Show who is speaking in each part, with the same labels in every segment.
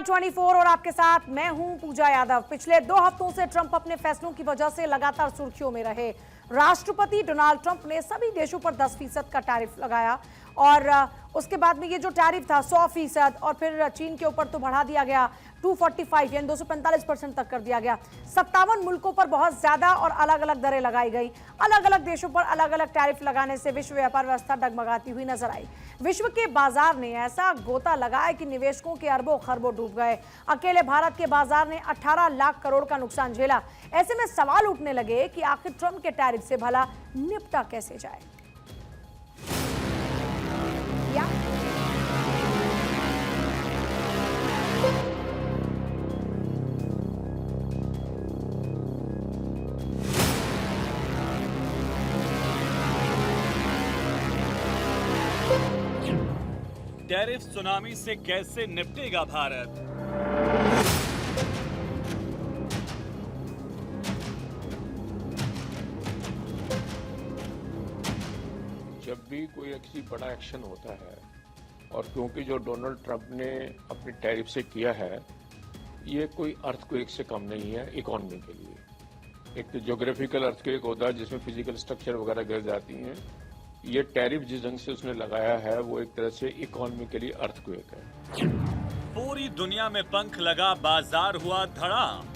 Speaker 1: 24 और आपके साथ मैं हूं पूजा यादव। पिछले 2 हफ्तों से ट्रंप अपने फैसलों की वजह से लगातार सुर्खियों में रहे। राष्ट्रपति डोनाल्ड ट्रंप ने सभी देशों पर 10% का टैरिफ लगाया और उसके बाद में ये जो टैरिफ था 100% और फिर चीन के ऊपर तो बढ़ा दिया गया 245 यानी 245% तक कर दिया गया। 57 मुल्कों पर बहुत ज्यादा और अलग अलग दरें लगाई गई। अलग अलग देशों पर अलग अलग टैरिफ लगाने से विश्व व्यापार व्यवस्था डगमगाती हुई नजर आई। विश्व के बाजार ने ऐसा गोता लगाया कि निवेशकों के अरबों खरबों डूब गए। अकेले भारत के बाजार ने 18 लाख करोड़ का नुकसान झेला। ऐसे में सवाल उठने लगे कि आखिर ट्रंप के टैरिफ से भला निपटा कैसे जाए।
Speaker 2: टैरिफ सुनामी से कैसे निपटेगा भारत?
Speaker 3: जब भी कोई किसी बड़ा एक्शन होता है और क्योंकि जो डोनाल्ड ट्रंप ने अपने टैरिफ से किया है, ये कोई अर्थक्वेक से कम नहीं है इकोनॉमी के लिए। एक तो ज्योग्राफिकल अर्थक्वेक होता है जिसमें फिजिकल स्ट्रक्चर वगैरह गिर जाती हैं। ये टैरिफ जिस ढंग से उसने लगाया है वो एक तरह से इकोनॉमी के लिए अर्थक्वेक है।
Speaker 2: पूरी दुनिया में पंख लगा, बाजार हुआ धड़ाम।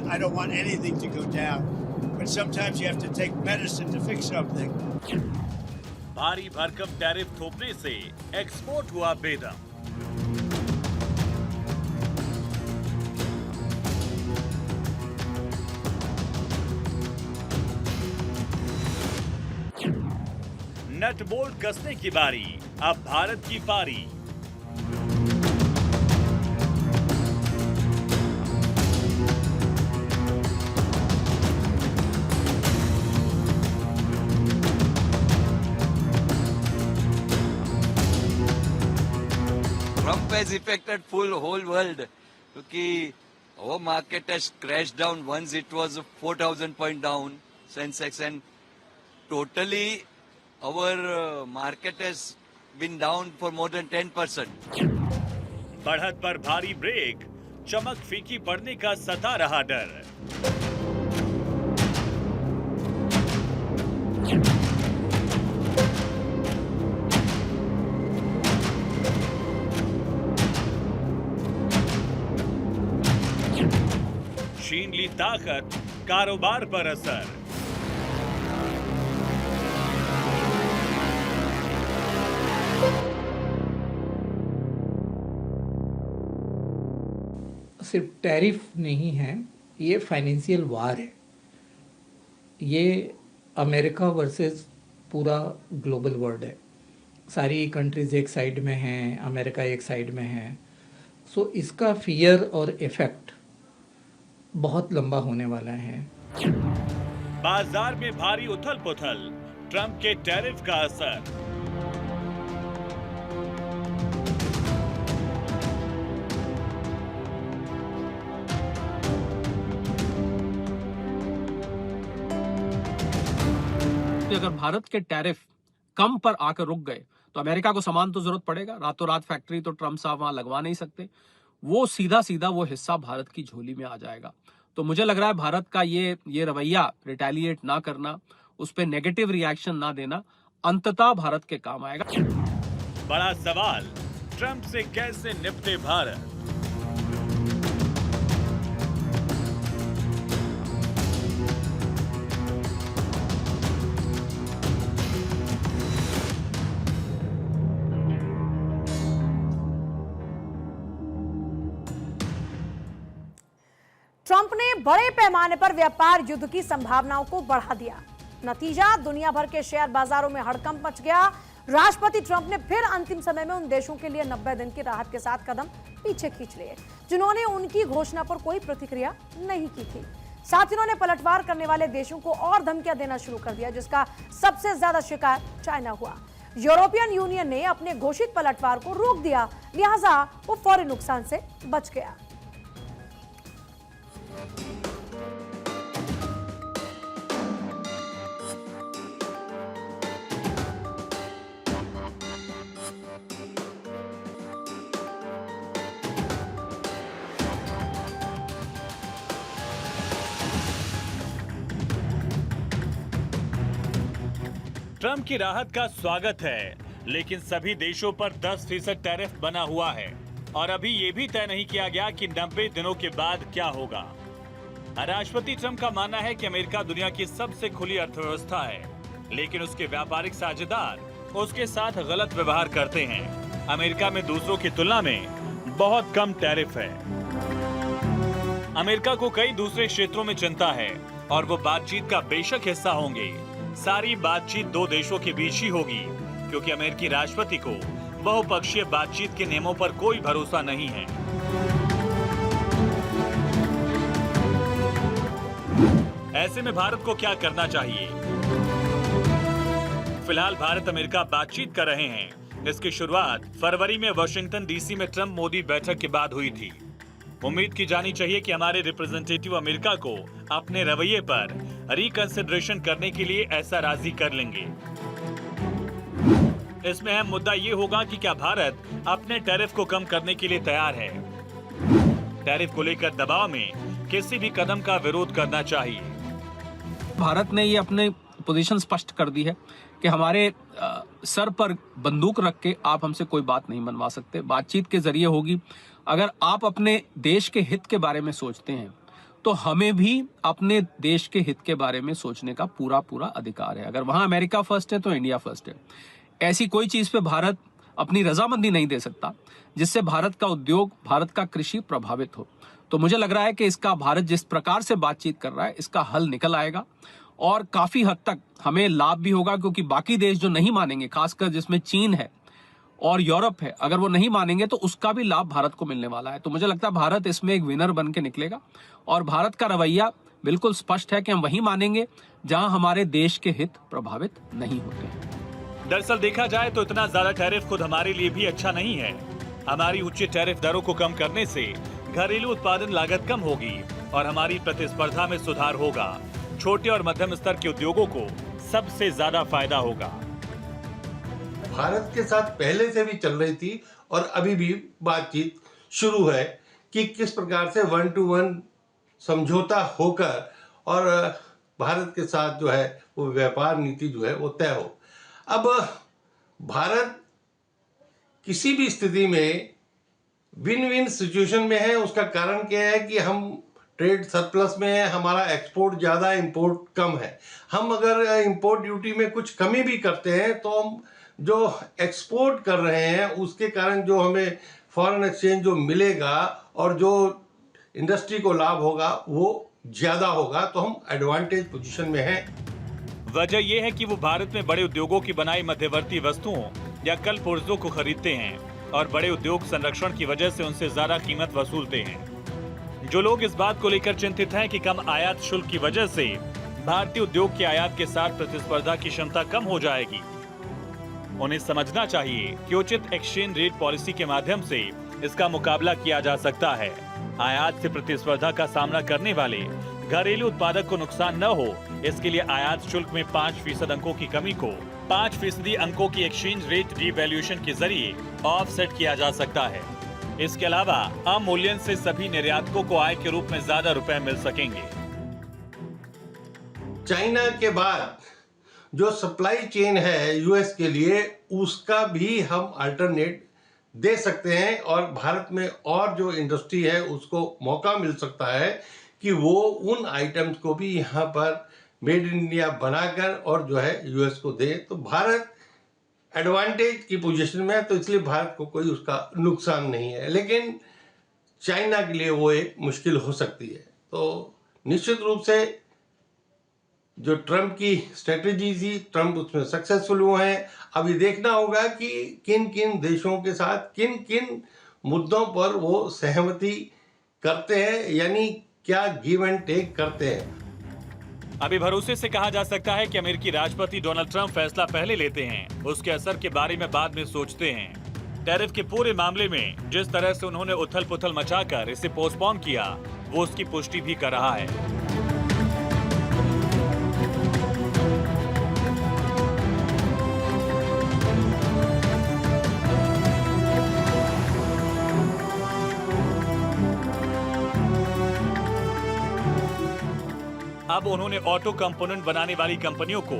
Speaker 4: I don't want anything to go down, but sometimes you have to take medicine to fix something.
Speaker 2: भारी भरकम टैरिफ थोपने से एक्सपोर्ट हुआ बेदम। नट बोल्ट कसने की बारी, अब भारत की पारी।
Speaker 5: Trump has affected whole world क्योंकि our market has crashed down once it was 4,000 point down Sensex and totally our market has been down for more than 10%.
Speaker 2: बढ़त पर भारी ब्रेक, चमक फीकी पड़ने का सता रहा डर। छीन ली ताकत, कारोबार पर असर।
Speaker 6: सिर्फ टैरिफ नहीं है, ये फाइनेंशियल वार है। ये अमेरिका वर्सेस पूरा ग्लोबल वर्ल्ड है। सारी कंट्रीज एक साइड में हैं, अमेरिका एक साइड में है। सो इसका फियर और इफेक्ट बहुत लंबा होने वाला है।
Speaker 2: बाजार में भारी उथल पुथल, ट्रंप के टैरिफ का असर।
Speaker 7: अगर भारत के टैरिफ कम पर आकर रुक गए तो अमेरिका को सामान तो जरूरत पड़ेगा। रातों रात फैक्ट्री तो ट्रंप साहब वहां लगवा नहीं सकते। वो सीधा सीधा वो हिस्सा भारत की झोली में आ जाएगा। तो मुझे लग रहा है भारत का ये रवैया, रिटेलिएट ना करना, उस पर नेगेटिव रिएक्शन ना देना, अंततः भारत के काम आएगा।
Speaker 2: बड़ा सवाल, ट्रंप से कैसे निपटे भारत?
Speaker 1: ट्रंप ने बड़े पैमाने पर व्यापार युद्ध की संभावनाओं को बढ़ा दिया। नतीजा, दुनिया भर के शेयर बाजारों में हड़कंप मच गया। राष्ट्रपति ट्रंप ने फिर अंतिम समय में उन देशों के लिए 90 दिन की राहत के साथ कदम पीछे खींच लिए जिन्होंने उनकी घोषणा पर कोई प्रतिक्रिया नहीं की थी। साथ ही उन्होंने पलटवार करने वाले देशों को और धमकियां देना शुरू कर दिया, जिसका सबसे ज्यादा शिकार चाइना हुआ। यूरोपियन यूनियन ने अपने घोषित पलटवार को रोक दिया, लिहाजा वो फौरी नुकसान से बच गया।
Speaker 2: ट्रंप की राहत का स्वागत है, लेकिन सभी देशों पर 10% टैरिफ बना हुआ है और अभी ये भी तय नहीं किया गया कि 90 दिनों के बाद क्या होगा। राष्ट्रपति ट्रंप का मानना है कि अमेरिका दुनिया की सबसे खुली अर्थव्यवस्था है, लेकिन उसके व्यापारिक साझेदार उसके साथ गलत व्यवहार करते हैं। अमेरिका में दूसरों की तुलना में बहुत कम टैरिफ है। अमेरिका को कई दूसरे क्षेत्रों में चिंता है और वो बातचीत का बेशक हिस्सा होंगे। सारी बातचीत दो देशों के बीच ही होगी, क्योंकि अमेरिकी राष्ट्रपति को बहुपक्षीय बातचीत के नियमों पर कोई भरोसा नहीं है। ऐसे में भारत को क्या करना चाहिए? फिलहाल भारत अमेरिका बातचीत कर रहे हैं। इसकी शुरुआत फरवरी में वाशिंगटन डीसी में ट्रंप मोदी बैठक के बाद हुई थी। उम्मीद की जानी चाहिए कि हमारे रिप्रेजेंटेटिव अमेरिका को अपने रवैये पर रिकंसिडरेशन करने के लिए ऐसा राजी कर लेंगे। इसमें अहम मुद्दा ये होगा कि क्या भारत अपने टैरिफ को कम करने के लिए तैयार है। टैरिफ को लेकर दबाव में किसी भी कदम का विरोध करना चाहिए।
Speaker 7: भारत ने ये अपने पोजीशन स्पष्ट कर दी है कि हमारे सर पर बंदूक रख के आप हमसे कोई बात नहीं मनवा सकते। बातचीत के जरिए होगी। अगर आप अपने देश के हित के बारे में सोचते हैं तो हमें भी अपने देश के हित के बारे में सोचने का पूरा अधिकार है। अगर वहां अमेरिका फर्स्ट है तो इंडिया फर्स्ट है। ऐसी कोई चीज पे भारत अपनी रजामंदी नहीं दे सकता जिससे भारत का उद्योग, भारत का कृषि प्रभावित हो। तो मुझे लग रहा है कि इसका भारत जिस प्रकार से बातचीत कर रहा है, इसका हल निकल आएगा और काफी हद तक हमें लाभ भी होगा, क्योंकि बाकी देश जो नहीं मानेंगे, खासकर जिसमें चीन है और यूरोप है, अगर वो नहीं मानेंगे तो उसका भी लाभ भारत को मिलने वाला है। तो मुझे लगता है भारत इसमें एक विनर बन के निकलेगा और भारत का रवैया बिल्कुल स्पष्ट है कि हम वही मानेंगे जहां हमारे देश के हित प्रभावित नहीं होते हैं।
Speaker 2: दरअसल देखा जाए तो इतना ज्यादा टैरिफ खुद हमारे लिए भी अच्छा नहीं है। हमारी उच्च टैरिफ दरों को कम करने से घरेलू उत्पादन लागत कम होगी और हमारी प्रतिस्पर्धा में सुधार होगा। छोटे और मध्यम स्तर के उद्योगों को सबसे ज्यादा फायदा होगा।
Speaker 8: भारत के साथ पहले से भी चल रही थी और अभी भी बातचीत शुरू है कि किस प्रकार से 1 to 1 समझौता होकर और भारत के साथ जो है वो व्यापार नीति जो है वो तय हो। अब भारत किसी भी स्थिति में विन विन सिचुएशन में है। उसका कारण क्या है कि हम ट्रेड सरप्लस में है, हमारा एक्सपोर्ट ज़्यादा, इंपोर्ट कम है। हम अगर इंपोर्ट ड्यूटी में कुछ कमी भी करते हैं तो हम जो एक्सपोर्ट कर रहे हैं उसके कारण जो हमें फॉरेन एक्सचेंज जो मिलेगा और जो इंडस्ट्री को लाभ होगा वो ज़्यादा होगा। तो हम एडवांटेज पोजीशन में हैं।
Speaker 2: वजह यह है कि वो भारत में बड़े उद्योगों की बनाई मध्यवर्ती वस्तुओं या कल पुर्जों को खरीदते हैं और बड़े उद्योग संरक्षण की वजह से उनसे ज्यादा कीमत वसूलते हैं। जो लोग इस बात को लेकर चिंतित हैं कि कम आयात शुल्क की वजह से भारतीय उद्योग की आयात के साथ प्रतिस्पर्धा की क्षमता कम हो जाएगी, उन्हें समझना चाहिए कि उचित एक्सचेंज रेट पॉलिसी के माध्यम से इसका मुकाबला किया जा सकता है। आयात से प्रतिस्पर्धा का सामना करने वाले घरेलू उत्पादक को नुकसान न हो, इसके लिए आयात शुल्क में 5% अंकों की कमी को 5% अंकों की एक्सचेंज रेट रिवैल्यूएशन के जरिए ऑफसेट किया जा सकता है। इसके अलावा अवमूल्यन से सभी निर्यातकों को आय के रूप में ज्यादा रुपए मिल सकेंगे।
Speaker 8: चाइना के बाद जो सप्लाई चेन है यूएस के लिए, उसका भी हम अल्टरनेट दे सकते हैं और भारत में और जो इंडस्ट्री है उसको मौका मिल सकता है कि वो उन आइटम्स को भी यहाँ पर मेड इन इंडिया बनाकर और जो है यूएस को दे। तो भारत एडवांटेज की पोजीशन में है, तो इसलिए भारत को कोई उसका नुकसान नहीं है। लेकिन चाइना के लिए वो एक मुश्किल हो सकती है। तो निश्चित रूप से जो ट्रंप की स्ट्रेटजी थी, ट्रंप उसमें सक्सेसफुल हुए हैं। अभी देखना होगा कि किन किन देशों के साथ किन किन मुद्दों पर वो सहमति करते हैं, यानी क्या गिव एंड टेक करते हैं।
Speaker 2: अभी भरोसे से कहा जा सकता है कि अमेरिकी राष्ट्रपति डोनाल्ड ट्रंप फैसला पहले लेते हैं, उसके असर के बारे में बाद में सोचते हैं। टैरिफ के पूरे मामले में जिस तरह से उन्होंने उथल पुथल मचाकर इसे पोस्टपोन किया, वो उसकी पुष्टि भी कर रहा है। अब उन्होंने ऑटो कंपोनेंट बनाने वाली कंपनियों को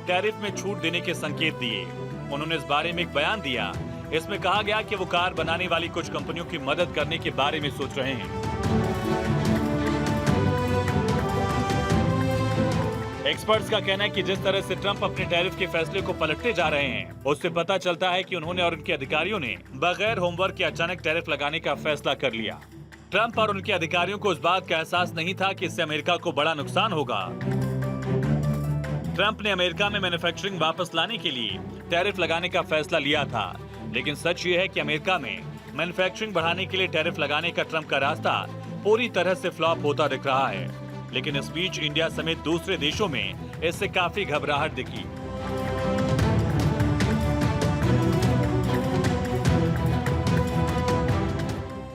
Speaker 2: टैरिफ में छूट देने के संकेत दिए। उन्होंने इस बारे में एक बयान दिया। इसमें कहा गया कि वो कार बनाने वाली कुछ कंपनियों की मदद करने के बारे में सोच रहे हैं। एक्सपर्ट्स का कहना है कि जिस तरह से ट्रंप अपने टैरिफ के फैसले को पलटते जा रहे हैं, उससे पता चलता है कि उन्होंने और उनके अधिकारियों ने बगैर होमवर्क के अचानक टैरिफ लगाने का फैसला कर लिया। ट्रंप और उनके अधिकारियों को इस बात का एहसास नहीं था कि इससे अमेरिका को बड़ा नुकसान होगा। ट्रंप ने अमेरिका में मैन्युफैक्चरिंग वापस लाने के लिए टैरिफ लगाने का फैसला लिया था, लेकिन सच ये है कि अमेरिका में मैन्युफैक्चरिंग बढ़ाने के लिए टैरिफ लगाने का ट्रंप का रास्ता पूरी तरह से फ्लॉप होता दिख रहा है। लेकिन इस बीच इंडिया समेत दूसरे देशों में इससे काफी घबराहट दिखी।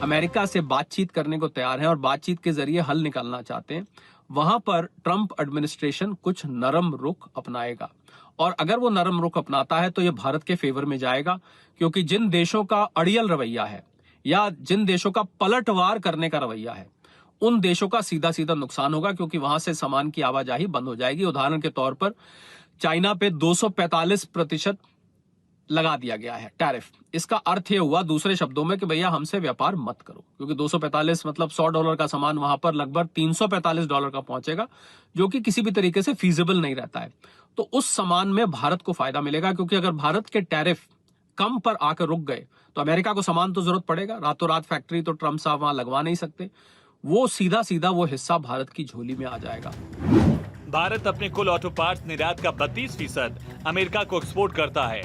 Speaker 7: अमेरिका से बातचीत करने को तैयार है और बातचीत के जरिए हल निकालना चाहते हैं। वहां पर ट्रंप एडमिनिस्ट्रेशन कुछ नरम रुख अपनाएगा, और अगर वो नरम रुख अपनाता है तो ये भारत के फेवर में जाएगा, क्योंकि जिन देशों का अड़ियल रवैया है या जिन देशों का पलटवार करने का रवैया है, उन देशों का सीधा सीधा नुकसान होगा, क्योंकि वहां से सामान की आवाजाही बंद हो जाएगी। उदाहरण के तौर पर चाइना पे 245% लगा दिया गया है टैरिफ। इसका अर्थ यह हुआ दूसरे शब्दों में कि भैया हमसे व्यापार मत करो, क्योंकि 245 मतलब $100 का सामान वहां पर लगभग $345 का पहुंचेगा, जो कि किसी भी तरीके से फीजिबल नहीं रहता है। तो उस सामान में भारत को फायदा मिलेगा, क्योंकि अगर भारत के टैरिफ कम पर आकर रुक गए तो अमेरिका को सामान तो जरूरत पड़ेगा। रातों रात फैक्ट्री तो ट्रंप साहब वहां लगवा नहीं सकते। वो सीधा सीधा वो हिस्सा भारत की झोली में आ जाएगा।
Speaker 2: भारत अपने कुल ऑटो पार्ट्स निर्यात का 32% अमेरिका को एक्सपोर्ट करता है,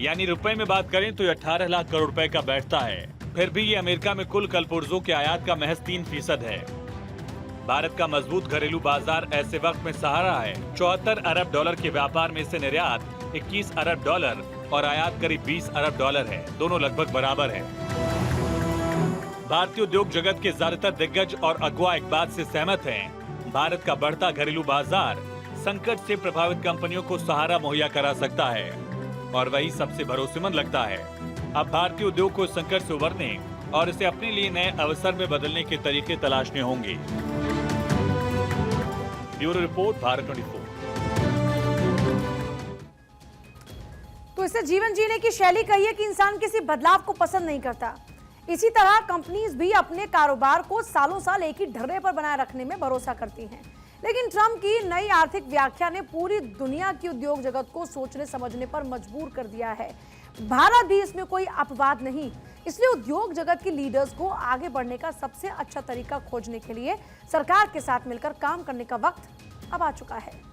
Speaker 2: यानी रुपए में बात करें तो 18 लाख करोड़ रुपए का बैठता है। फिर भी ये अमेरिका में कुल कलपुर्जों के आयात का महज 3% है। भारत का मजबूत घरेलू बाजार ऐसे वक्त में सहारा है। $74 अरब के व्यापार में से निर्यात $21 अरब और आयात करीब $20 अरब है। दोनों लगभग बराबर है। भारतीय उद्योग जगत के ज्यादातर दिग्गज और अगुआ एक बात से सहमत हैं। भारत का बढ़ता घरेलू बाजार संकट से प्रभावित कंपनियों को सहारा मुहैया करा सकता है, और वही सबसे भरोसेमंद लगता है। अब भारतीय उद्योग को संकट से उबरने और इसे अपने लिए नए अवसर में बदलने के तरीके तलाशने होंगे। Bureau report, Bharat 24।
Speaker 1: तो इसे जीवन जीने की शैली कहिए कि इंसान किसी बदलाव को पसंद नहीं करता। इसी तरह कंपनीज भी अपने कारोबार को सालों साल एक ही ढर्रे पर बनाए रखने में भरोसा करती हैं। लेकिन ट्रंप की नई आर्थिक व्याख्या ने पूरी दुनिया की उद्योग जगत को सोचने समझने पर मजबूर कर दिया है। भारत भी इसमें कोई अपवाद नहीं। इसलिए उद्योग जगत के लीडर्स को आगे बढ़ने का सबसे अच्छा तरीका खोजने के लिए सरकार के साथ मिलकर काम करने का वक्त अब आ चुका है।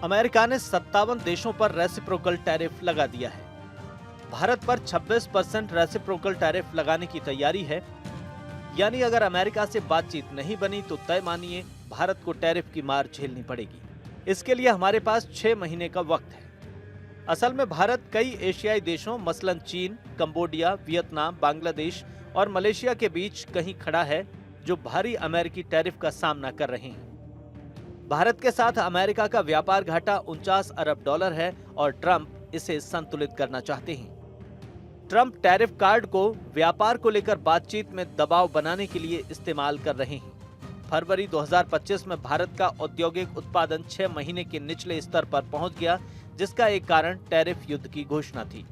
Speaker 9: अमेरिका ने 57 देशों पर रेसिप्रोकल टैरिफ लगा दिया है। भारत पर 26% रेसिप्रोकल टैरिफ लगाने की तैयारी है। यानी अगर अमेरिका से बातचीत नहीं बनी तो तय मानिए भारत को टैरिफ की मार झेलनी पड़ेगी। इसके लिए हमारे पास 6 महीने का वक्त है। असल में भारत कई एशियाई देशों मसलन चीन, कंबोडिया, वियतनाम, बांग्लादेश और मलेशिया के बीच कहीं खड़ा है, जो भारी अमेरिकी टैरिफ का सामना कर रहे हैं। भारत के साथ अमेरिका का व्यापार घाटा $49 अरब है और ट्रंप इसे संतुलित करना चाहते हैं। ट्रंप टैरिफ कार्ड को व्यापार को लेकर बातचीत में दबाव बनाने के लिए इस्तेमाल कर रहे हैं। फरवरी 2025 में भारत का औद्योगिक उत्पादन 6 महीने के निचले स्तर पर पहुंच गया, जिसका एक कारण टैरिफ युद्ध की घोषणा थी।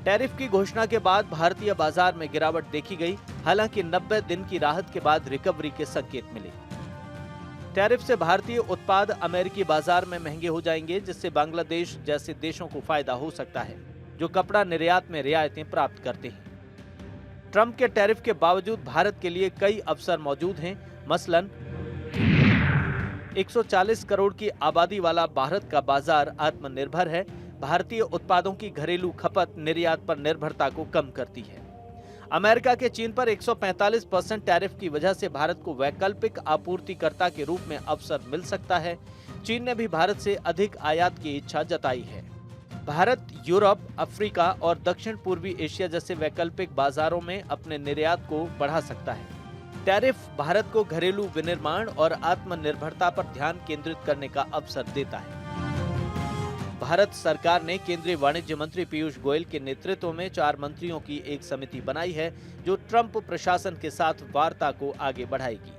Speaker 9: टैरिफ की घोषणा के बाद भारतीय बाजार में गिरावट देखी गई। हालांकि 90 दिन की राहत के बाद रिकवरी के संकेत मिले। टैरिफ से भारतीय उत्पाद अमेरिकी बाजार में महंगे हो जाएंगे, जिससे बांग्लादेश जैसे देशों को फायदा हो सकता है, जो कपड़ा निर्यात में रियायतें प्राप्त करते हैं। ट्रंप के टैरिफ के बावजूद भारत के लिए कई अवसर मौजूद हैं। मसलन 140 करोड़ की आबादी वाला भारत का बाजार आत्मनिर्भर है। भारतीय उत्पादों की घरेलू खपत निर्यात पर निर्भरता को कम करती है। अमेरिका के चीन पर 145% टैरिफ की वजह से भारत को वैकल्पिक आपूर्तिकर्ता के रूप में अवसर मिल सकता है। चीन ने भी भारत से अधिक आयात की इच्छा जताई है। भारत यूरोप, अफ्रीका और दक्षिण पूर्वी एशिया जैसे वैकल्पिक बाजारों में अपने निर्यात को बढ़ा सकता है। टैरिफ भारत को घरेलू विनिर्माण और आत्मनिर्भरता पर ध्यान केंद्रित करने का अवसर देता है। भारत सरकार ने केंद्रीय वाणिज्य मंत्री पीयूष गोयल के नेतृत्व में 4 मंत्रियों की एक समिति बनाई है जो ट्रंप प्रशासन के साथ वार्ता को आगे बढ़ाएगी।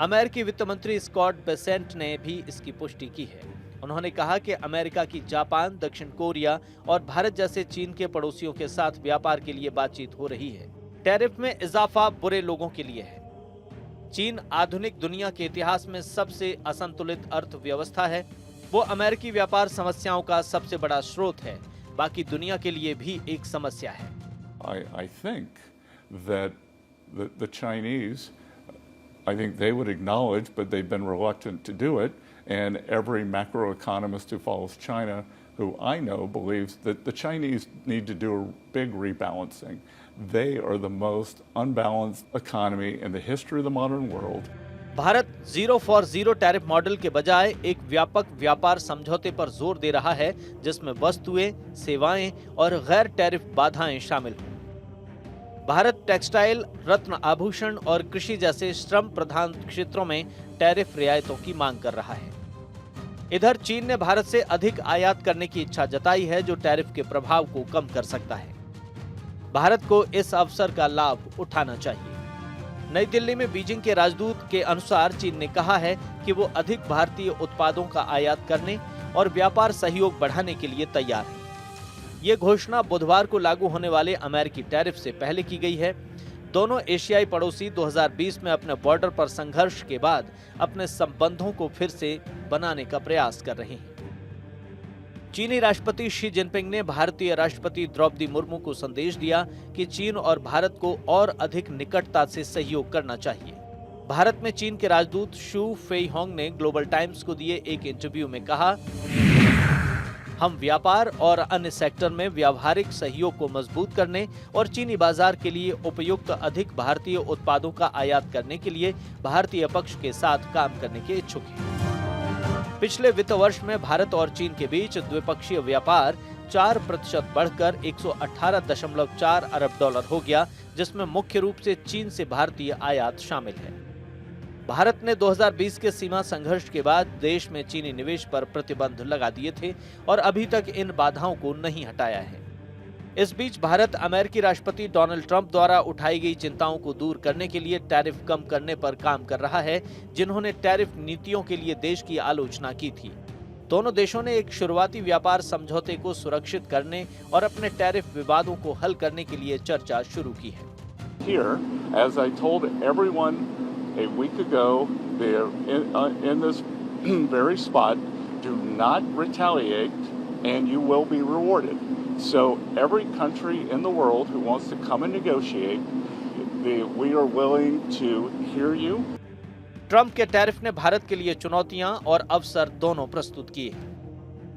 Speaker 9: अमेरिकी वित्त मंत्री स्कॉट बेसेंट ने भी इसकी पुष्टि की है। उन्होंने कहा कि अमेरिका की जापान, दक्षिण कोरिया और भारत जैसे चीन के पड़ोसियों के साथ व्यापार के लिए बातचीत हो रही है। टैरिफ में इजाफा बुरे लोगों के लिए है। चीन आधुनिक दुनिया के इतिहास में सबसे असंतुलित अर्थव्यवस्था है। वो अमेरिकी व्यापार समस्याओं का सबसे बड़ा स्रोत है। बाकी दुनिया के लिए भी एक समस्या है।
Speaker 10: I think that the Chinese, I think they would acknowledge, but they've been reluctant to do it. And every macroeconomist who follows China, who I know, believes that the Chinese need to do a big rebalancing. They are the most unbalanced economy in the history of the modern world.
Speaker 9: Bharat 0 for 0 tariff model के बजाय एक व्यापक व्यापार समझौते पर जोर दे रहा है जिसमें वस्तुएं, सेवाएं और गैर टैरिफ बाधाएं शामिल हों। भारत टेक्सटाइल, रत्न आभूषण और कृषि जैसे श्रम प्रधान क्षेत्रों में टैरिफ रियायतों की मांग कर रहा है। इधर चीन ने भारत से अधिक आयात करने की इच्छा जताई है जो टैरिफ के प्रभाव को कम कर सकता है। भारत को इस अवसर का लाभ उठाना चाहिए। नई दिल्ली में बीजिंग के राजदूत के अनुसार चीन ने कहा है कि वो अधिक भारतीय उत्पादों का आयात करने और व्यापार सहयोग बढ़ाने के लिए तैयार है। ये घोषणा बुधवार को लागू होने वाले अमेरिकी टैरिफ से पहले की गई है। दोनों एशियाई पड़ोसी 2020 में अपने बॉर्डर पर संघर्ष के बाद अपने संबंधों को फिर से बनाने का प्रयास कर रहे हैं। चीनी राष्ट्रपति शी जिनपिंग ने भारतीय राष्ट्रपति द्रौपदी मुर्मू को संदेश दिया कि चीन और भारत को और अधिक निकटता से सहयोग करना चाहिए। भारत में चीन के राजदूत शू फेईहोंग ने ग्लोबल टाइम्स को दिए एक इंटरव्यू में कहा, हम व्यापार और अन्य सेक्टर में व्यावहारिक सहयोग को मजबूत करने और चीनी बाजार के लिए उपयुक्त अधिक भारतीय उत्पादों का आयात करने के लिए भारतीय पक्ष के साथ काम करने के इच्छुक हैं। पिछले वित्त वर्ष में भारत और चीन के बीच द्विपक्षीय व्यापार 4% बढ़कर 118.4 अरब डॉलर हो गया, जिसमें मुख्य रूप से चीन से भारतीय आयात शामिल है। भारत ने 2020 के सीमा संघर्ष के बाद देश में चीनी निवेश पर प्रतिबंध लगा दिए थे और अभी तक इन बाधाओं को नहीं हटाया है। इस बीच भारत अमेरिकी राष्ट्रपति डोनाल्ड ट्रंप द्वारा उठाई गई चिंताओं को दूर करने के लिए टैरिफ कम करने पर काम कर रहा है, जिन्होंने टैरिफ नीतियों के लिए देश की आलोचना की थी। दोनों देशों ने एक शुरुआती व्यापार समझौते को सुरक्षित करने और अपने टैरिफ विवादों को हल करने के लिए चर्चा शुरू की है।
Speaker 10: Here, as I told everyone a week ago, they're in this very spot, do not retaliate and you will be rewarded. So every country in the world who wants to come and negotiate, we are willing to hear you.
Speaker 9: Trump के tariff ने भारत के लिए चुनौतियां और अवसर दोनों प्रस्तुत किए।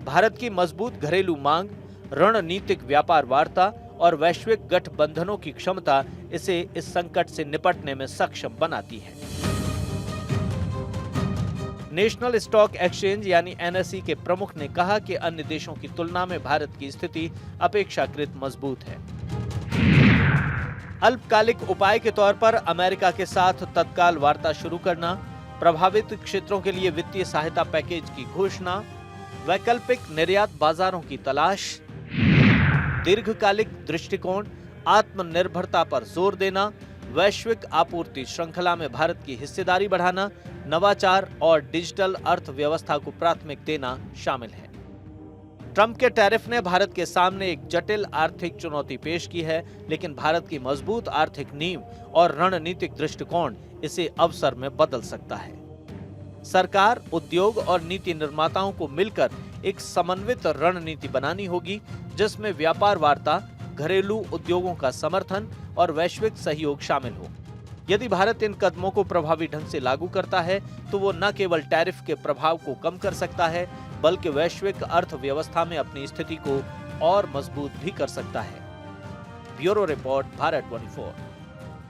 Speaker 9: भारत की मजबूत घरेलू मांग, रणनीतिक व्यापार वार्ता और वैश्विक गठबंधनों की क्षमता इसे इस संकट से निपटने में सक्षम बनाती है। नेशनल स्टॉक एक्सचेंज यानी एनएसई के प्रमुख ने कहा कि अन्य देशों की तुलना में भारत की स्थिति अपेक्षाकृत मजबूत है। अल्पकालिक उपाय के तौर पर अमेरिका के साथ तत्काल वार्ता शुरू करना, प्रभावित क्षेत्रों के लिए वित्तीय सहायता पैकेज की घोषणा, वैकल्पिक निर्यात बाजारों की तलाश, दीर्घकालिक दृष्टिकोण, आत्मनिर्भरता पर जोर देना, वैश्विक आपूर्ति श्रृंखला में भारत की हिस्सेदारी बढ़ाना, नवाचार और डिजिटल अर्थव्यवस्था को प्राथमिक देना शामिल है। ट्रंप के टैरिफ ने भारत के सामने एक जटिल आर्थिक चुनौती पेश की है, लेकिन भारत की मजबूत आर्थिक नींव और रणनीतिक दृष्टिकोण इसे अवसर में बदल सकता है। सरकार, उद्योग और नीति निर्माताओं को मिलकर एक समन्वित रणनीति बनानी होगी, जिसमें व्यापार वार्ता, घरेलू उद्योगों का समर्थन और वैश्विक सहयोग शामिल हो। यदि भारत इन कदमों को प्रभावी ढंग से लागू करता है तो वो न केवल टैरिफ के प्रभाव को कम कर सकता है बल्कि वैश्विक अर्थव्यवस्था में अपनी स्थिति को और मजबूत भी कर सकता है। Bureau report, Bharat 24।